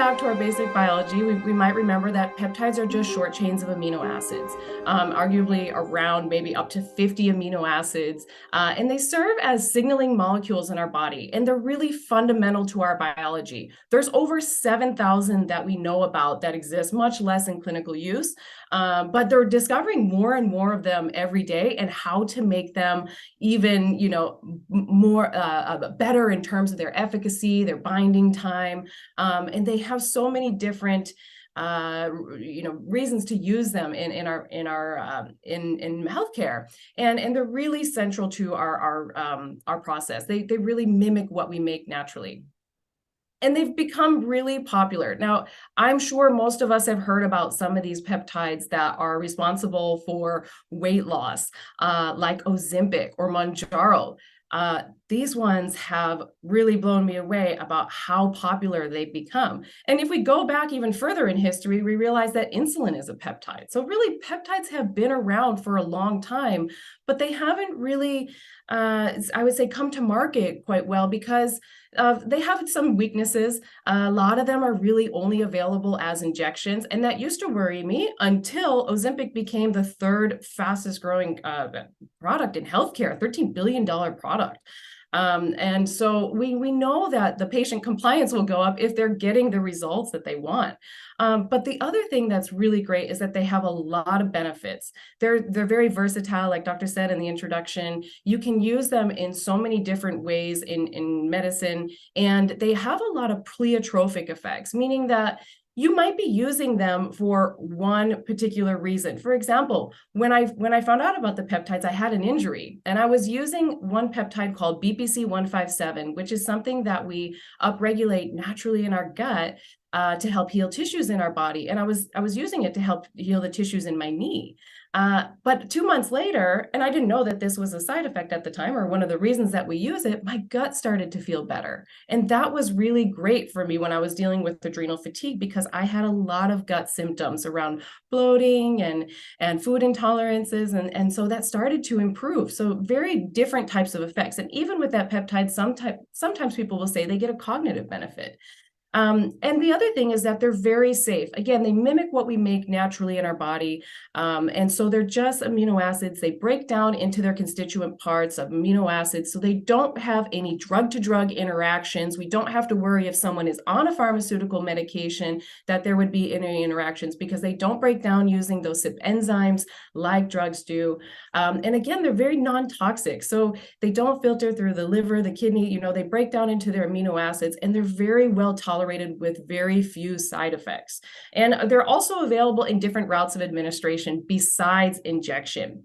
back to our basic biology, we might remember that peptides are just short chains of amino acids, arguably around maybe up to 50 amino acids, and they serve as signaling molecules in our body, and they're really fundamental to our biology. There's over 7,000 that we know about that exist, much less in clinical use, but they're discovering more and more of them every day, and how to make them even, more better in terms of their efficacy, their binding time. And they have so many different reasons to use them in healthcare, and they're really central to our process. They really mimic what we make naturally. And they've become really popular. Now, I'm sure most of us have heard about some of these peptides that are responsible for weight loss, like Ozempic or Mounjaro. These ones have really blown me away about how popular they've become. And if we go back even further in history, we realize that insulin is a peptide. So really, peptides have been around for a long time, but they haven't really, I would say, come to market quite well because they have some weaknesses. A lot of them are really only available as injections, and that used to worry me until Ozempic became the third fastest growing product in healthcare, $13 billion product. And so we know that the patient compliance will go up if they're getting the results that they want. But the other thing that's really great is that they have a lot of benefits. They're very versatile, like Dr. said in the introduction. You can use them in so many different ways in medicine, and they have a lot of pleiotropic effects, meaning that you might be using them for one particular reason. For example, when I found out about the peptides, I had an injury, and I was using one peptide called BPC-157, which is something that we upregulate naturally in our gut to help heal tissues in our body. And I was using it to help heal the tissues in my knee. But 2 months later, and I didn't know that this was a side effect at the time, or one of the reasons that we use it, my gut started to feel better. And that was really great for me when I was dealing with adrenal fatigue, because I had a lot of gut symptoms around bloating and food intolerances. And so that started to improve. So very different types of effects. And even with that peptide, sometimes people will say they get a cognitive benefit. And the other thing is that they're very safe. Again, they mimic what we make naturally in our body. And so they're just amino acids. They break down into their constituent parts of amino acids. So they don't have any drug-to-drug interactions. We don't have to worry if someone is on a pharmaceutical medication that there would be any interactions, because they don't break down using those CYP enzymes like drugs do. And again, they're very non-toxic. So they don't filter through the liver, the kidney, they break down into their amino acids, and they're very well tolerated with very few side effects. And they're also available in different routes of administration besides injection.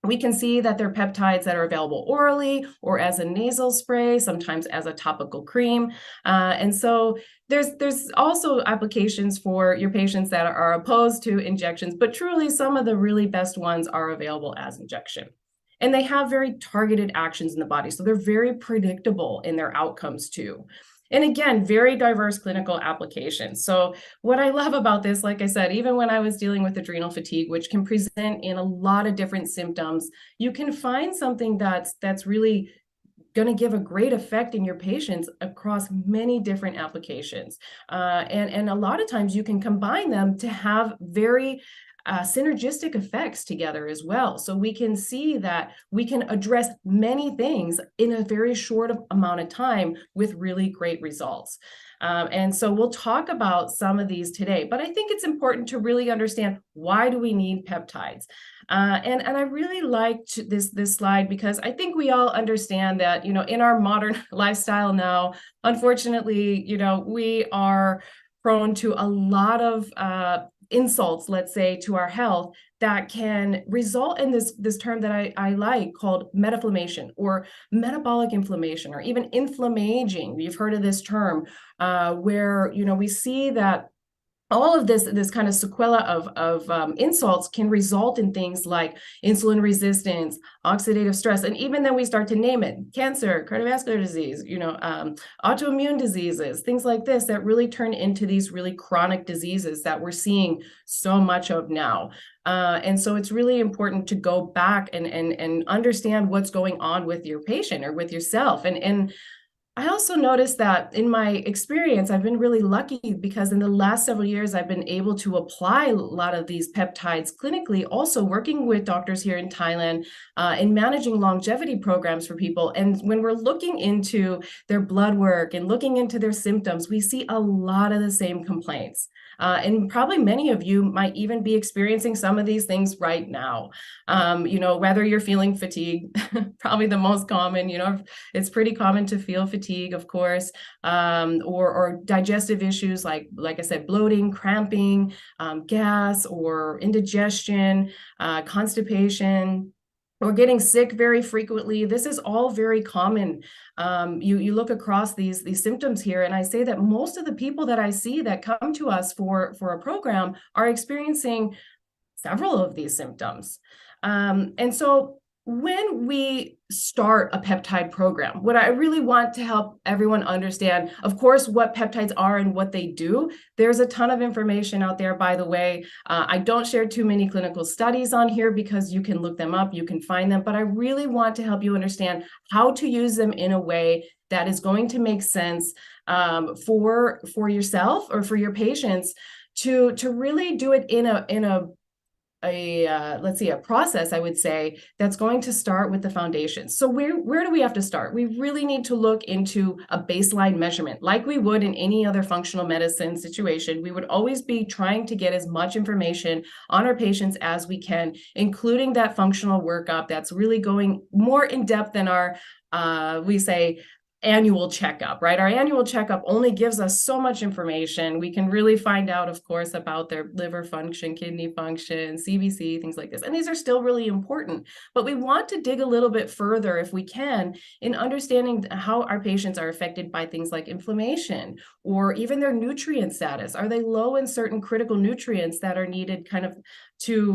We can see that there are peptides that are available orally or as a nasal spray, sometimes as a topical cream. And so there's also applications for your patients that are opposed to injections, but truly some of the really best ones are available as injection. And they have very targeted actions in the body, so they're very predictable in their outcomes too. And again, very diverse clinical applications. So what I love about this, like I said, even when I was dealing with adrenal fatigue, which can present in a lot of different symptoms, you can find something that's really going to give a great effect in your patients across many different applications. And a lot of times you can combine them to have very synergistic effects together as well. So we can see that we can address many things in a very short amount of time with really great results. And so we'll talk about some of these today, but I think it's important to really understand, why do we need peptides? And I really liked this slide, because I think we all understand that, in our modern lifestyle now, unfortunately, we are prone to a lot of insults, let's say, to our health that can result in this term that I like, called metaflammation or metabolic inflammation, or even inflammaging. You've heard of this term, where we see that all of this kind of sequela of insults can result in things like insulin resistance, oxidative stress, and even then we start to name it: cancer, cardiovascular disease, autoimmune diseases, things like this, that really turn into these really chronic diseases that we're seeing so much of now. And so it's really important to go back and understand what's going on with your patient or with yourself. And I also noticed that in my experience, I've been really lucky because in the last several years, I've been able to apply a lot of these peptides clinically, also working with doctors here in Thailand in managing longevity programs for people. And when we're looking into their blood work and looking into their symptoms, we see a lot of the same complaints. And probably many of you might even be experiencing some of these things right now. Whether you're feeling fatigue, probably the most common, it's pretty common to feel fatigue, of course, or digestive issues like I said, bloating, cramping, gas or indigestion, constipation, or getting sick very frequently. This is all very common. You look across these symptoms here, and I say that most of the people that I see that come to us for a program are experiencing several of these symptoms. And so when we start a peptide program, what I really want to help everyone understand, of course, what peptides are and what they do. There's a ton of information out there, by the way. I don't share too many clinical studies on here because you can look them up, you can find them, but I really want to help you understand how to use them in a way that is going to make sense for yourself or for your patients to really do it in a let's see, a process, I would say, that's going to start with the foundation. So where do we have to start? We really need to look into a baseline measurement like we would in any other functional medicine situation. We would always be trying to get as much information on our patients as we can, including that functional workup that's really going more in depth than our, we say, annual checkup, right? Our annual checkup only gives us so much information. We can really find out, of course, about their liver function, kidney function, CBC, things like this. And these are still really important, but we want to dig a little bit further if we can in understanding how our patients are affected by things like inflammation or even their nutrient status. Are they low in certain critical nutrients that are needed kind of to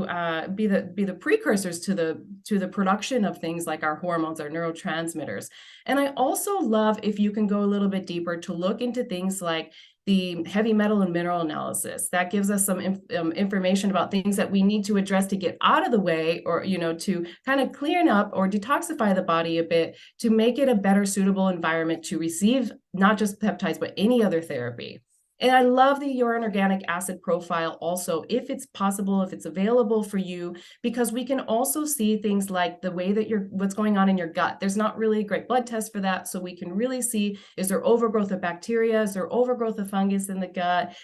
be the precursors to the production of things like our hormones, our neurotransmitters. And I also love if you can go a little bit deeper to look into things like the heavy metal and mineral analysis. That gives us some information about things that we need to address to get out of the way, or to kind of clean up or detoxify the body a bit to make it a better suitable environment to receive not just peptides but any other therapy. And I love the urine organic acid profile also, if it's possible, if it's available for you, because we can also see things like the way that what's going on in your gut. There's not really a great blood test for that. So we can really see, is there overgrowth of bacteria? Is there overgrowth of fungus in the gut?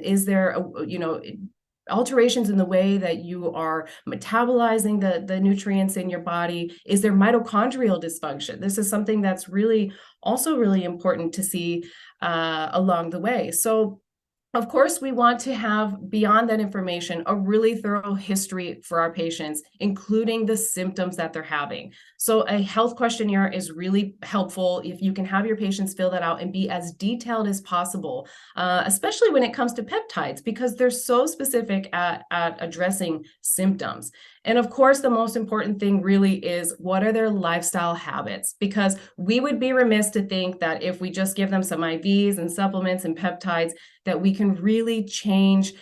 Is there, alterations in the way that you are metabolizing the nutrients in your body? Is there mitochondrial dysfunction? This is something that's really also really important to see along the way. So of course, we want to have, beyond that information, a really thorough history for our patients, including the symptoms that they're having. So a health questionnaire is really helpful if you can have your patients fill that out and be as detailed as possible, especially when it comes to peptides, because they're so specific at addressing symptoms. And of course, the most important thing really is, what are their lifestyle habits? Because we would be remiss to think that if we just give them some IVs and supplements and peptides, that we can really change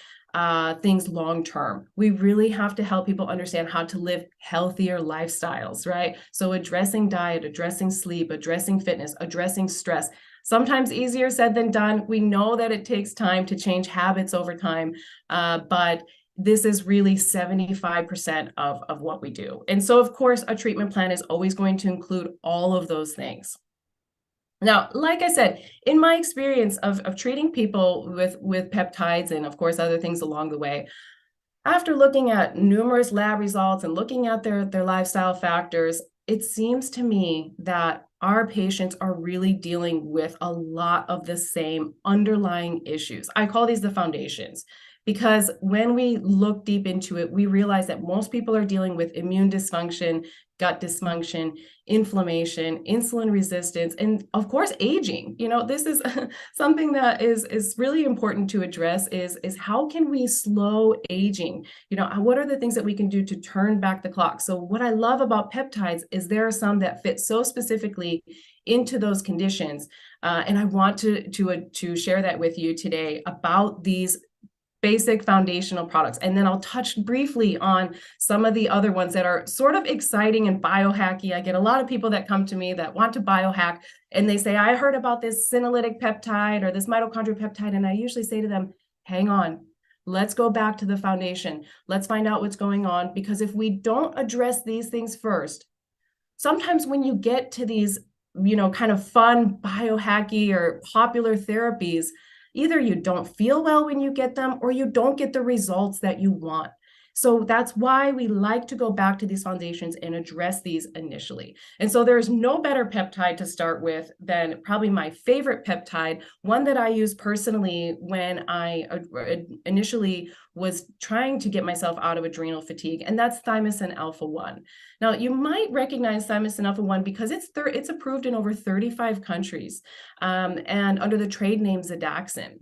things long term. We really have to help people understand how to live healthier lifestyles, right? So addressing diet, addressing sleep, addressing fitness, addressing stress. Sometimes easier said than done. We know that it takes time to change habits over time, but this is really 75% of what we do. And so, of course, a treatment plan is always going to include all of those things. Now, like I said, in my experience of treating people with peptides and, of course, other things along the way, after looking at numerous lab results and looking at their lifestyle factors, it seems to me that our patients are really dealing with a lot of the same underlying issues. I call these the foundations, because when we look deep into it, we realize that most people are dealing with immune dysfunction, gut dysfunction, inflammation, insulin resistance, and of course, aging. This is something that is really important to address is how can we slow aging? What are the things that we can do to turn back the clock? So what I love about peptides is there are some that fit so specifically into those conditions. And I want to share that with you today about these basic foundational products. And then I'll touch briefly on some of the other ones that are sort of exciting and biohacky. I get a lot of people that come to me that want to biohack, and they say, I heard about this senolytic peptide or this mitochondrial peptide. And I usually say to them, hang on, let's go back to the foundation. Let's find out what's going on, because if we don't address these things first, sometimes when you get to these, kind of fun biohacky or popular therapies, either you don't feel well when you get them or you don't get the results that you want. So that's why we like to go back to these foundations and address these initially. And so there's no better peptide to start with than probably my favorite peptide, one that I use personally when I initially was trying to get myself out of adrenal fatigue, and that's thymosin alpha-1. Now, you might recognize thymosin alpha-1 because it's approved in over 35 countries and under the trade name Zadaxin.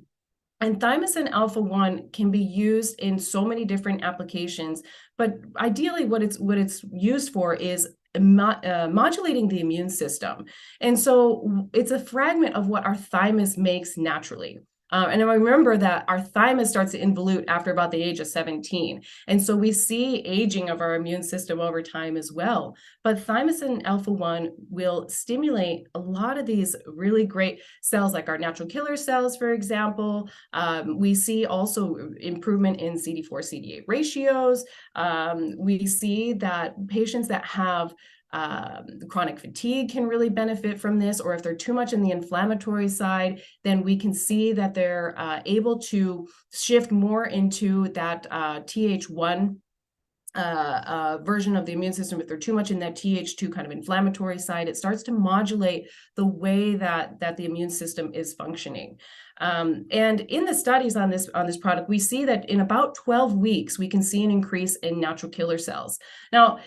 And thymosin alpha-1 can be used in so many different applications, but ideally what it's used for is modulating the immune system. And so it's a fragment of what our thymus makes naturally. And I remember that our thymus starts to involute after about the age of 17. And so we see aging of our immune system over time as well. But thymosin alpha-1 will stimulate a lot of these really great cells, like our natural killer cells, for example. We see also improvement in CD4-CD8 ratios. We see that patients that have chronic fatigue can really benefit from this, or if they're too much in the inflammatory side, then we can see that they're able to shift more into that Th1 version of the immune system. If they're too much in that Th2 kind of inflammatory side, it starts to modulate the way that the immune system is functioning. And in the studies on this product, we see that in about 12 weeks, we can see an increase in natural killer cells. Now,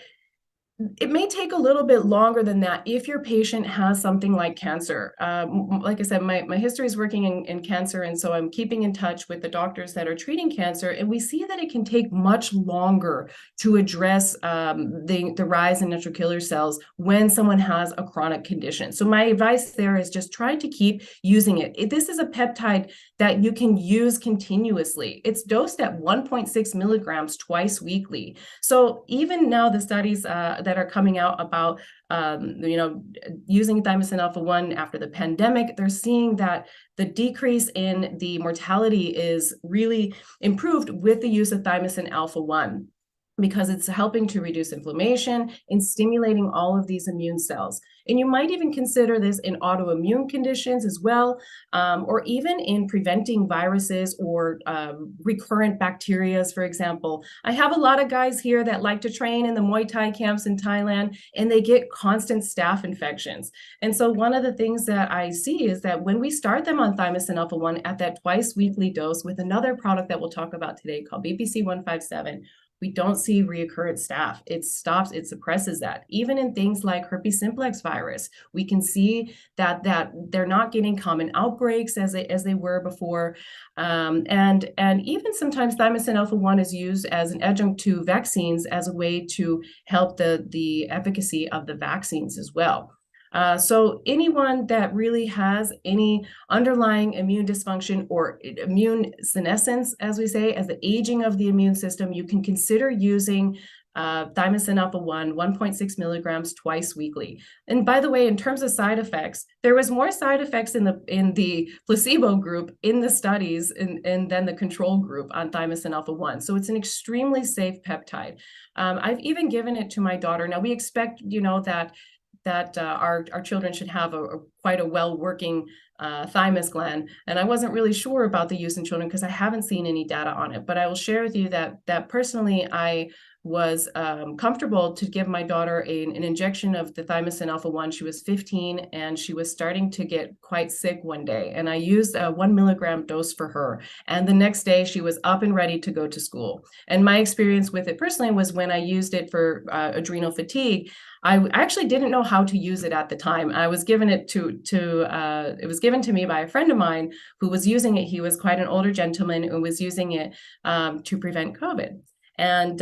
it may take a little bit longer than that if your patient has something like cancer. Like I said, my history is working in cancer, and so I'm keeping in touch with the doctors that are treating cancer, and we see that it can take much longer to address the rise in natural killer cells when someone has a chronic condition. So my advice there is just try to keep using it. This is a peptide that you can use continuously. It's dosed at 1.6 milligrams twice weekly. So even now, the studies that are coming out about using thymosin alpha-1 after the pandemic, they're seeing that the decrease in the mortality is really improved with the use of thymosin alpha-1, because it's helping to reduce inflammation and stimulating all of these immune cells. And you might even consider this in autoimmune conditions as well, or even in preventing viruses or recurrent bacteria, for example. I have a lot of guys here that like to train in the Muay Thai camps in Thailand, and they get constant staph infections. And so one of the things that I see is that when we start them on thymosin alpha-1 at that twice weekly dose with another product that we'll talk about today called BPC 157, we don't see recurrent staph. It suppresses that. Even in things like herpes simplex virus, we can see that they're not getting common outbreaks as they were before. And even sometimes thymosin alpha-1 is used as an adjunct to vaccines as a way to help the efficacy of the vaccines as well. So anyone that really has any underlying immune dysfunction or immune senescence, as we say, as the aging of the immune system, you can consider using thymosin alpha-1, 1.6 milligrams twice weekly. And by the way, in terms of side effects, there was more side effects in the placebo group in the studies and than the control group on thymosin alpha-1. So it's an extremely safe peptide. I've even given it to my daughter. Now we expect, that our children should have quite a well-working thymus gland. And I wasn't really sure about the use in children because I haven't seen any data on it. But I will share with you that personally, I was comfortable to give my daughter an injection of the thymosin alpha-1. She was 15 and she was starting to get quite sick one day. And I used a 1 milligram dose for her. And the next day she was up and ready to go to school. And my experience with it personally was when I used it for adrenal fatigue, I actually didn't know how to use it at the time. I was given it it was given to me by a friend of mine who was using it. He was quite an older gentleman who was using it to prevent COVID. And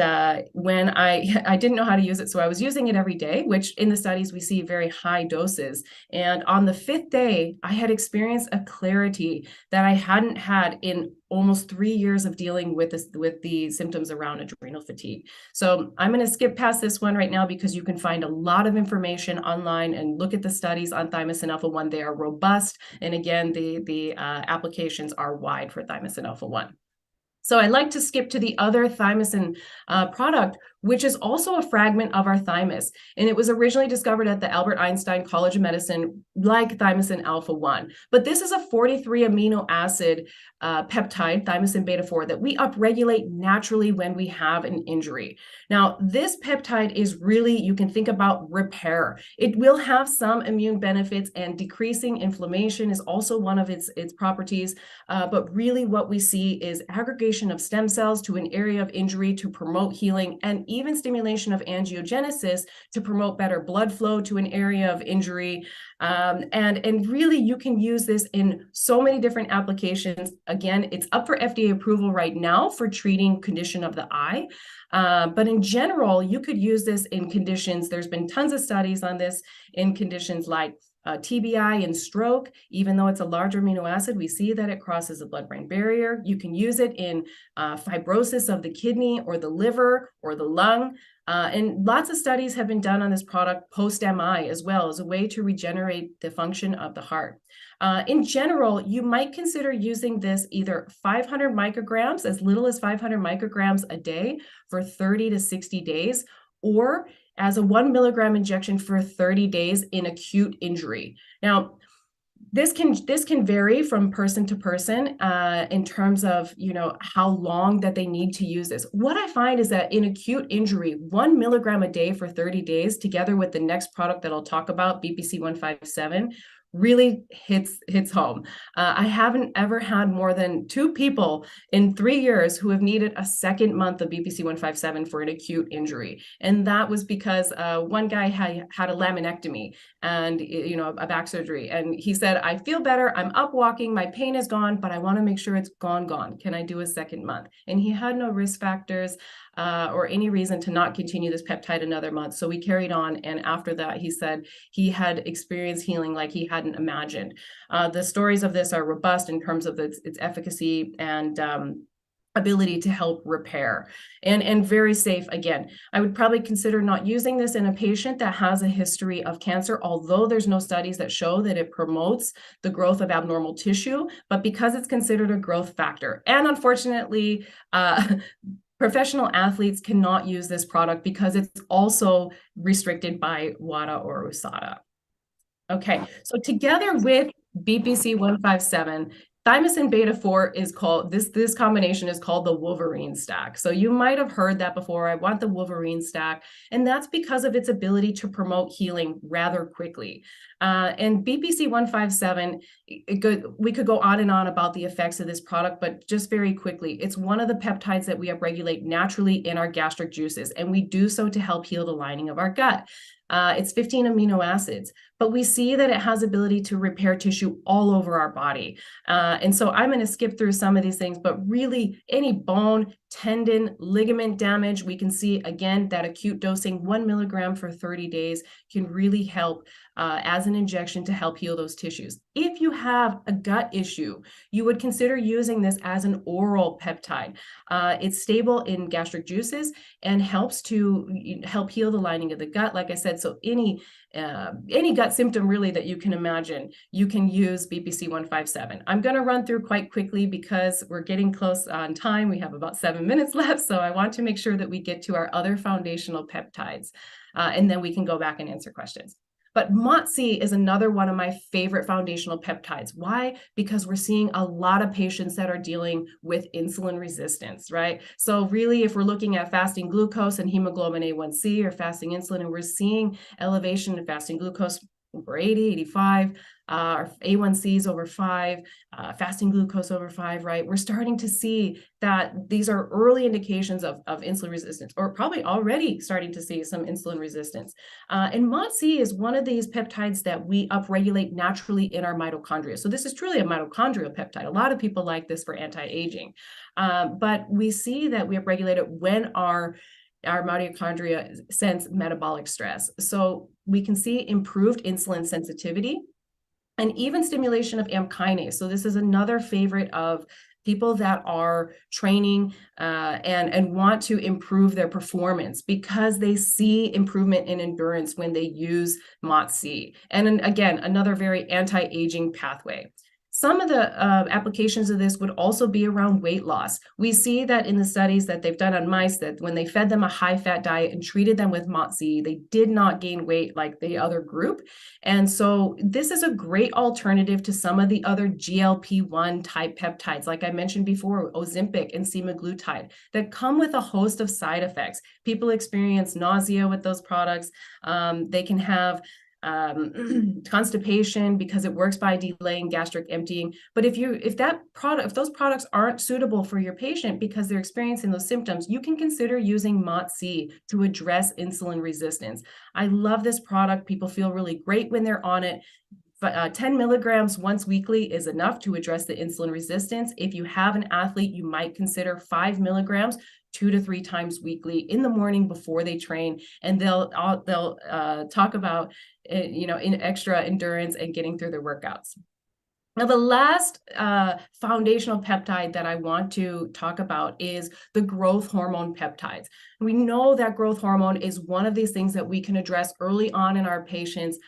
when I didn't know how to use it, so I was using it every day, which in the studies we see very high doses. And on the 5th day, I had experienced a clarity that I hadn't had in almost 3 years of dealing with this, with the symptoms around adrenal fatigue. So I'm going to skip past this one right now because you can find a lot of information online and look at the studies on thymosin alpha-1. They are robust. And again, the applications are wide for thymosin alpha-1. So I like to skip to the other thymosin product, which is also a fragment of our thymus. And it was originally discovered at the Albert Einstein College of Medicine, like thymosin alpha-1. But this is a 43 amino acid peptide, thymosin beta-4, that we upregulate naturally when we have an injury. Now, this peptide is really, you can think about repair. It will have some immune benefits, and decreasing inflammation is also one of its properties. But really what we see is aggregation of stem cells to an area of injury to promote healing, and even stimulation of angiogenesis to promote better blood flow to an area of injury. And really, you can use this in so many different applications. Again, it's up for FDA approval right now for treating condition of the eye. But in general, you could use this in conditions. There's been tons of studies on this in conditions like TBI and stroke. Even though it's a large amino acid, we see that it crosses the blood-brain barrier. You can use it in fibrosis of the kidney or the liver or the lung. And lots of studies have been done on this product post-MI as well, as a way to regenerate the function of the heart. In general, you might consider using this either 500 micrograms, as little as 500 micrograms a day for 30 to 60 days, or as a 1 milligram injection for 30 days in acute injury. Now, this can vary from person to person in terms of, how long that they need to use this. What I find is that in acute injury, 1 milligram a day for 30 days, together with the next product that I'll talk about, BPC 157, really hits home. I haven't ever had more than 2 people in 3 years who have needed a second month of BPC 157 for an acute injury. And that was because one guy had a laminectomy and, a back surgery. And he said, I feel better. I'm up walking. My pain is gone, but I want to make sure it's gone. Can I do a second month? And he had no risk factors or any reason to not continue this peptide another month. So we carried on. And after that, he said he had experienced healing like he hadn't imagined. The stories of this are robust in terms of its efficacy and ability to help repair, and very safe. Again, I would probably consider not using this in a patient that has a history of cancer, although there's no studies that show that it promotes the growth of abnormal tissue, but because it's considered a growth factor. And unfortunately, professional athletes cannot use this product because it's also restricted by WADA or USADA. Okay, so together with BPC 157, thymosin beta-4 is called, this combination is called the Wolverine stack. So you might have heard that before. I want the Wolverine stack. And that's because of its ability to promote healing rather quickly. And BPC 157, we could go on and on about the effects of this product, but just very quickly, it's one of the peptides that we upregulate naturally in our gastric juices. And we do so to help heal the lining of our gut. It's 15 amino acids, but we see that it has ability to repair tissue all over our body. And so I'm going to skip through some of these things, but really any bone, tendon, ligament damage, we can see again that acute dosing, 1 milligram for 30 days can really help as an injection to help heal those tissues. If you have a gut issue, you would consider using this as an oral peptide. It's stable in gastric juices and helps to help heal the lining of the gut. Like I said, so any gut symptom really that you can imagine, you can use BPC 157. I'm going to run through quite quickly because we're getting close on time. We have about 7 minutes left, so I want to make sure that we get to our other foundational peptides, and then we can go back and answer questions. But MOTS-c is another one of my favorite foundational peptides. Why? Because we're seeing a lot of patients that are dealing with insulin resistance, right? So really, if we're looking at fasting glucose and hemoglobin A1C or fasting insulin, and we're seeing elevation in fasting glucose, over 80, 85, our A1C is over 5, fasting glucose over 5, right? We're starting to see that these are early indications of insulin resistance, or probably already starting to see some insulin resistance. And MOTS-c is one of these peptides that we upregulate naturally in our mitochondria. So this is truly a mitochondrial peptide. A lot of people like this for anti-aging, but we see that we upregulate it when our mitochondria sense metabolic stress. So we can see improved insulin sensitivity and even stimulation of AMP kinase. So this is another favorite of people that are training and want to improve their performance because they see improvement in endurance when they use MOTS-c. And again, another very anti-aging pathway. Some of the applications of this would also be around weight loss. We see that in the studies that they've done on mice, that when they fed them a high-fat diet and treated them with MOTS-c, they did not gain weight like the other group. And so this is a great alternative to some of the other GLP-1 type peptides, like I mentioned before, Ozempic and semaglutide, that come with a host of side effects. People experience nausea with those products. They can have constipation because it works by delaying gastric emptying. But if those products aren't suitable for your patient because they're experiencing those symptoms, you can consider using MOTS-c to address insulin resistance. I love this product. People feel really great when they're on it. But 10 milligrams once weekly is enough to address the insulin resistance. If you have an athlete, you might consider 5 milligrams 2 to 3 times weekly in the morning before they train, and they'll talk about in extra endurance and getting through their workouts. Now, the last foundational peptide that I want to talk about is the growth hormone peptides. We know that growth hormone is one of these things that we can address early on in our patients.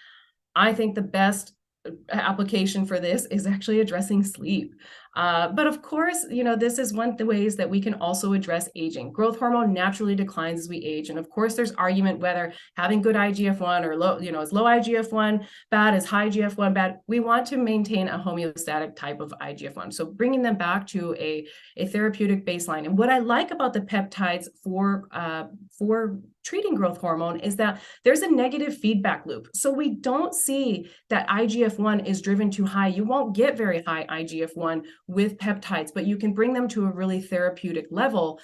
I think the best application for this is actually addressing sleep. But of course, this is one of the ways that we can also address aging. Growth hormone naturally declines as we age. And of course, there's argument whether having good IGF-1 or low, is low IGF-1 bad, is high IGF-1 bad. We want to maintain a homeostatic type of IGF-1. So bringing them back to a therapeutic baseline. And what I like about the peptides for treating growth hormone is that there's a negative feedback loop. So we don't see that IGF-1 is driven too high. You won't get very high IGF-1 with peptides, but you can bring them to a really therapeutic level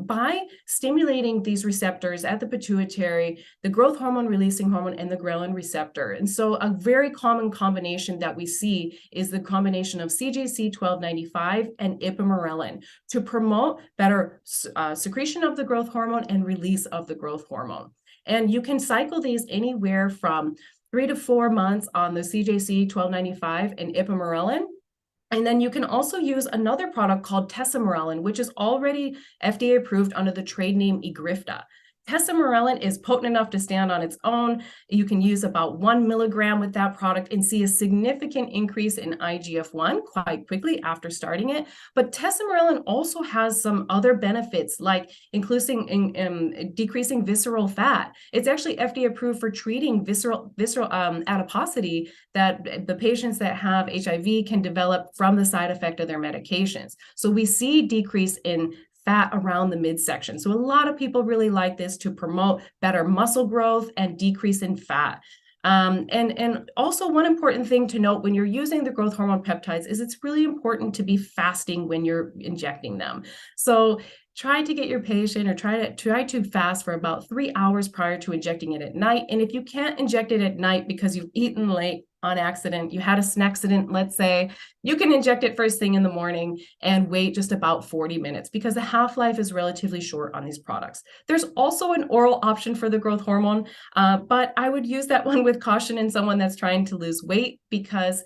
by stimulating these receptors at the pituitary, the growth hormone releasing hormone, and the ghrelin receptor. And so a very common combination that we see is the combination of CJC 1295 and ipamorelin to promote better secretion of the growth hormone and release of the growth hormone. And you can cycle these anywhere from 3 to 4 months on the CJC 1295 and ipamorelin. And then you can also use another product called tesamorelin, which is already FDA approved under the trade name Egrifta. Tesamorelin is potent enough to stand on its own. You can use about 1 milligram with that product and see a significant increase in IGF-1 quite quickly after starting it. But tesamorelin also has some other benefits, like decreasing visceral fat. It's actually FDA approved for treating visceral adiposity that the patients that have HIV can develop from the side effect of their medications. So we see decrease in fat around the midsection. So a lot of people really like this to promote better muscle growth and decrease in fat. And also one important thing to note when you're using the growth hormone peptides is it's really important to be fasting when you're injecting them. So try to get your patient or try to fast for about 3 hours prior to injecting it at night. And if you can't inject it at night because you've eaten late on accident, you had a snackcident, let's say, you can inject it first thing in the morning and wait just about 40 minutes because the half-life is relatively short on these products. There's also an oral option for the growth hormone, but I would use that one with caution in someone that's trying to lose weight because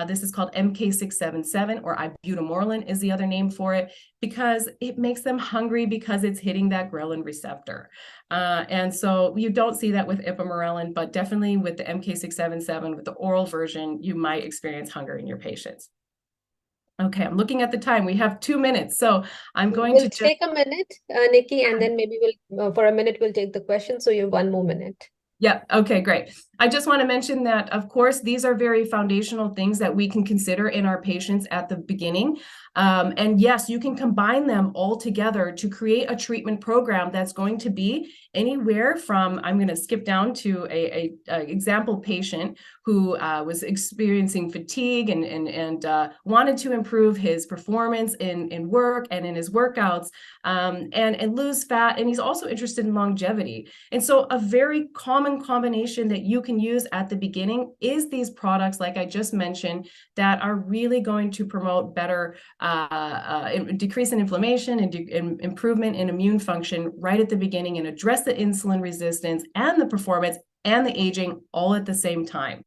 this is called MK677, or ibutamoren is the other name for it, because it makes them hungry because it's hitting that ghrelin receptor. And so you don't see that with ipamorelin, but definitely with the MK677, with the oral version, you might experience hunger in your patients. Okay, I'm looking at the time. We have 2 minutes, so I'm going to take a minute, Nikki, and then maybe we'll for a minute we'll take the question. So you have 1 more minute. Yeah. Okay, great. I just want to mention that, of course, these are very foundational things that we can consider in our patients at the beginning. And yes, you can combine them all together to create a treatment program that's going to be anywhere from, I'm going to skip down to a example patient who was experiencing fatigue and wanted to improve his performance in work and in his workouts, and lose fat. And he's also interested in longevity. And so a very common combination that you can use at the beginning is these products, like I just mentioned, that are really going to promote better decrease in inflammation and improvement in immune function right at the beginning, and address the insulin resistance and the performance and the aging all at the same time.